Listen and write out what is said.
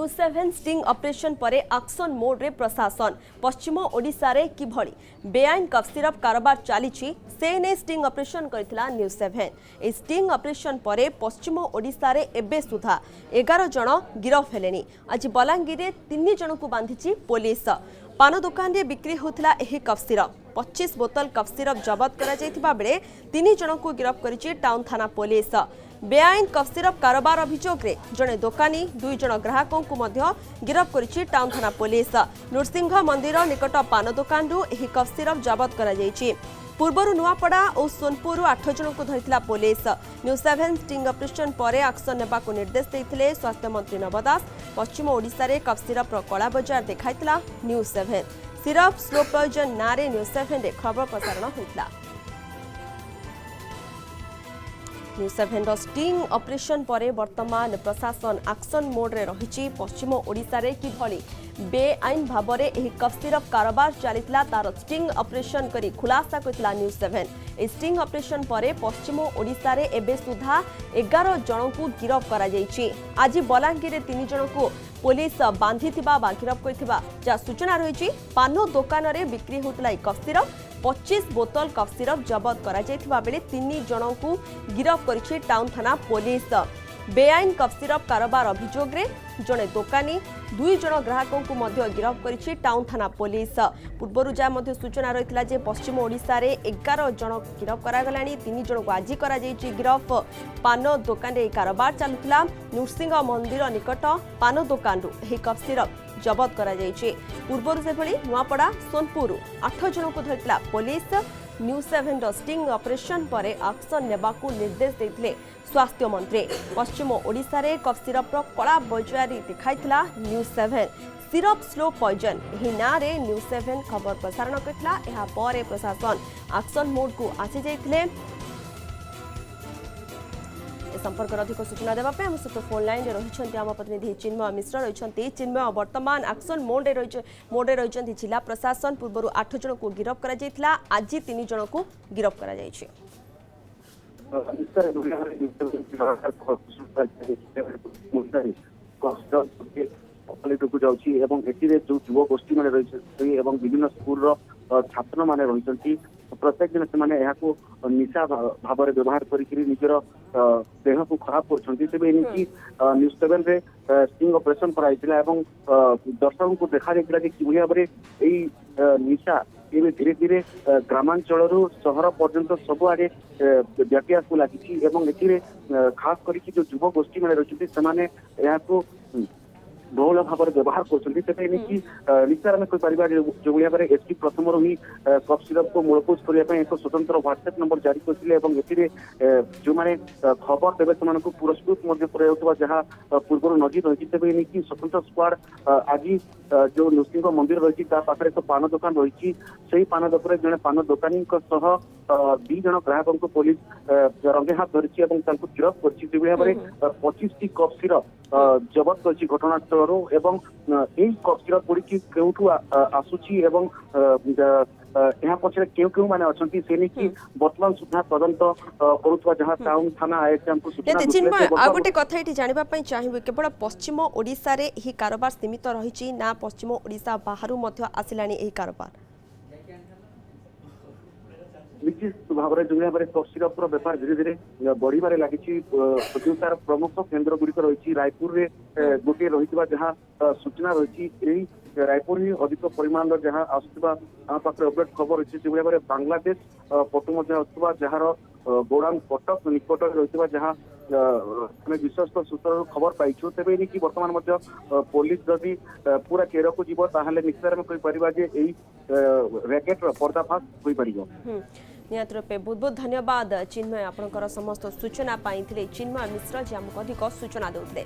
News 7 sting operation परे action mode रे प्रशासन पश्चिम ओडिशा रे किभली बेआईन कफ सिरप कारोबार चली से ने स्टिंग ऑपरेशन करथिला न्यूज 7 ए स्टिंग ऑपरेशन परे पश्चिम ओडिशा रे एबे सुधा 11 जन गिरफ हेलेनी। आज बलांगीर रे 3 जन को बांधिची पुलिस। पान दुकान रे बिक्री होथिला एही कफ सिरप 25 बोतल कफ सिरप जबत करा जायथिबा बेले 3 जन को गिरफ करिची टाउन थाना पुलिस। बेआईन कफ सिरप कारोबार अभियोग रे जड़े दोकानी 2 जन ग्राहकों को मध्य गिरफ करिछि टाउन थाना पुलिस। नृसिंह मंदिर निकट पान दुकान रु एही कफ सिरप जबत करा जायछि। पूर्वर नुआपड़ा और सोनपुर 8 जन को धरिथिला पुलिस। न्यूज 7 स्टिंग ऑपरेशन परे एक्शन नेबा को निर्देश देथिले स्वास्थ्य मंत्री नव दास। पश्चिम ओडिशा रे कफ सिरप रो कला बाजार देखाइथिला न्यूज 7। सिरप स्लो पॉइजन नारे न्यूज 7 रे खबर प्रसारण होइतला। न्यूज 7 स्टिंग ऑपरेशन परे वर्तमान प्रशासन एक्शन मोड रे रहिछि। पश्चिम ओडिशा रे किभली बेआईन भाव में एही कफ सिरप कारोबार चलीथिला तार स्टिंग ऑपरेशन करी खुलासा करथिला न्यूज 7। ए स्टिंग ऑपरेशन परे पश्चिम ओडिशा रे एबे सुधा 11 जन को गिरफ करा जायछि। आज बलांगीर रे 3 जन को पुलिस बांधिथिबा बा गिरफ करथिबा जा सूचना रहिछि। पान दुकान रे बिक्री होतला कफ सिरप 25 बोतल कफ सिरप जबत करा जायथिबा बेले 3 जन को गिरफ करिछि टाउन थाना पुलिस। बेआईन कफ सिरप कारोबार अभियोग रे जड़े दोकानी 2 जन ग्राहकों को मध्य गिरफ करिछि टाउन थाना पुलिस। पूर्वर जा मध्य सूचना रहितला जे पश्चिम ओडिशा रे 11 जन गिरफ करा गलानी। 3 जन को आज करा जायछि गिरफ। पान दुकान रे कारोबार चलुतला। नृसिंह मंदिर निकट पान दुकान रु एही कफ सिरप जबत करा जायछि। पूर्वर से भली नुआपड़ा सोनपुर 8 जन को धरितला पुलिस। न्यूज 7 स्टिंग ऑपरेशन परे एक्शन नेबा को निर्देश देथिले स्वास्थ्य मंत्री। पश्चिम ओडिशा रे कफ सिरप रो कला बजारी दिखाइथिला न्यूज 7। सिरप स्लो पॉइजन एही ना रे न्यूज 7 खबर प्रसारण करथिला। एहा परे प्रशासन एक्शन मोड को आसी जाइथिले। संपर्क अधिक सूचना देवा पे हम सहित फोन लाइन रे रहिछन्ती आम प्रतिनिधि चिन्मय मिश्र रहिछन्ती। चिन्मय वर्तमान एक्शन मोड रे रहिछन्ती जिला प्रशासन। पूर्व 8 जन को गिरफ करा जायथिला। आज 3 जन को गिरफ करा जायछि। युव गोष्ठी मैंने रही विभिन्न स्कूल छात्र मैंने रही प्रत्येक दिन से निशा भाव में व्यवहार कर देह को खराब कर न्यूज 7 रे स्टिंग ऑपरेशन कराई दर्शकों को देखा जाता कि भाव में निशा ये धीरे धीरे ग्रामांचल सहर पर्यंत सबुआड़े व्यापिया को लगी। खास करके जो युव गोष्ठी मैंने रही बहुल भाव में व्यवहार कर निश्चय आम कहीपर जो भाव में एसपी प्रथम ही कफ सिरप को मूलपोज करने एक स्वतंत्र व्हाट्सएप नंबर जारी करते जो मैंने खबर देवे से पुरस्कृत जहाँ पूर्व नजर रही तेज स्वतंत्र स्क्वाड आज जो नृसिंह मंदिर रही पाखे एक पान दुकान रही से पान दुकान जड़े पान दोकानी 2 जन ग्राहकों को पुलिस रंगे हाथ धरी गिरफ कर भाव में 25 कफ सिरप जबत कर घटनास्थल कफ सिरप गुड़ी क्यों आसूची यहाँ पछे क्यों क्यों माने अछंती से नहीं वर्तमान सुधा तदंत करुवा जहाँ टाउन थाना आईएसएम को सूचना चिन्मय आ गोटे कथा एठी जानिबा पई चाहिबे केवल पश्चिम ओडिशा रे एही कारोबार सीमित रहिछि ना पश्चिम ओडिशा बाहरु मध्य आसिलानी एही कारोबार निश्चित भाव में जो भाव में कफ सिरप बेपार धीरे धीरे बढ़िबारे लगी। तार प्रमुख केन्द्र गुड़िक रही रायपुर रे गोटे रही जहाँ सूचना रही रायपुर ही अधिक परिमाण जहाँ आसुवा आम पाखे अपडेट खबर अच्छी से भाव में बांग्लादेश पटु आसुवा जार गोडाउन कटक निकट रही जहाँ विश्वस्त सूत्र खबर पाइछु तेज नहीं बर्तमान पुलिस जदि पूरा केर को जीव ताहले निश्चय आम कहीपर रैकेट पर्दाफाश हो पार। निहत रूपे बहुत बहुत धन्यवाद चिन्मय आपनकर समस्त सूचना पाइथिले। चिन्मय मिश्र जे हमको अधिक सूचना देउले।